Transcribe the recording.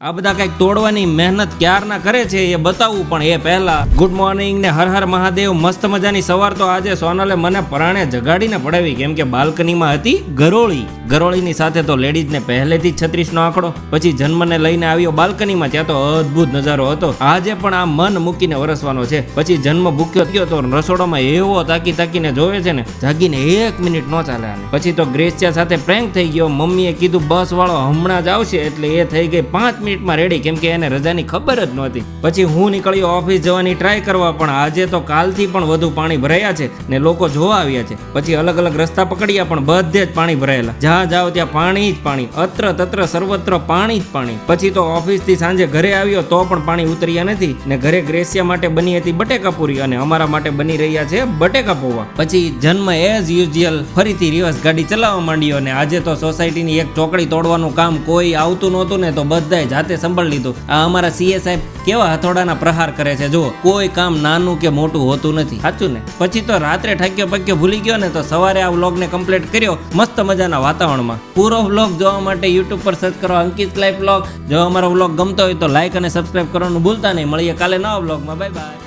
આ બધા કંઈક તોડવાની મહેનત ક્યારના કરે છે એ બતાવવું, પણ એ પહેલા ગુડ મોર્નિંગ ને હર હર મહાદેવ. મસ્ત મજાની સવાર તો આજે સોનલે મને પરાણે જગાડીને પડાવી, કેમ કે બાલ્કનીમાં હતી ગરોળીની સાથે તો લેડીઝને પહેલેથી જ 36 નો આંકડો. પછી જન્મને લઈને આવ્યો બાલ્કનીમાં, ત્યાં તો અદ્ભુત નજારો હતો. આજે પણ આ મન મૂકીને વરસવાનો છે. પછી જન્મ ભૂખ્યો થયો તો રસોડામાં એવો તાકીને જોવે છે ને, જાગીને 1 મિનિટ નો ચાલે આને. પછી તો ગ્રેસિયા સાથે પ્રેન્ક થઈ ગયો. મમ્મીએ કીધું બસ વાળો હમણાં જ આવશે, એટલે એ થઈ ગઈ 5 મિનિટમાં રેડી, કેમ કે એને રજાની ખબર જ નહોતી. પછી હું નીકળ્યો ઓફિસ જવાની ટ્રાય કરવા, પણ આજે તો કાલથી પણ વધુ પાણી ભરાયા છે ને લોકો જોવા આવ્યા છે. પછી અલગ અલગ રસ્તા પકડ્યા, પણ બધે જ પાણી ભરાયેલા. જ્યાં જાઓ ત્યાં પાણી જ પાણી, અત્ર તત્ર સર્વત્ર પાણી જ પાણી. પછી તો ઓફિસ થી સાંજે ઘરે આવ્યો તો પણ પાણી ઉતર્યા નથી. ને ઘરે ગ્રેસિયા માટે બની હતી બટેકા પૂરી અને અમારા માટે બની રહ્યા છે બટેકા પૌવા. પછી જન્મ એઝ યુઝ્યુઅલ ફરીથી રિવર્સ ગાડી ચલાવવા માંડ્યો. અને આજે તો સોસાયટીની એક ચોકડી તોડવાનું કામ કોઈ આવતું નહોતું ને તો બધાય જાતે સંભાળી લીધું. આ અમારા સીએ સાહેબ કેવા હથોડાના પ્રહાર કરે છે, જુઓ. કોઈ કામ નાનું કે મોટું હોતું નથી, સાચું ને. પછી તો રાત્રે ઠાક્યો પક્યો ભૂલી ગયો ને તો સવારે આ વ્લોગને કમ્પ્લીટ કર્યો મસ્ત મજાના વાતાવરણમાં. પૂરો વ્લોગ જોવા માટે યુટ્યુબ પર સર્ચ કરો અંકિત લાઈફ વ્લોગ. જો અમારો વ્લોગ ગમતો હોય તો લાઈક અને સબસ્ક્રાઇબ કરવાનું ભૂલતા નહીં. મળીએ કાલે નવા વ્લોગમાં. Bye bye.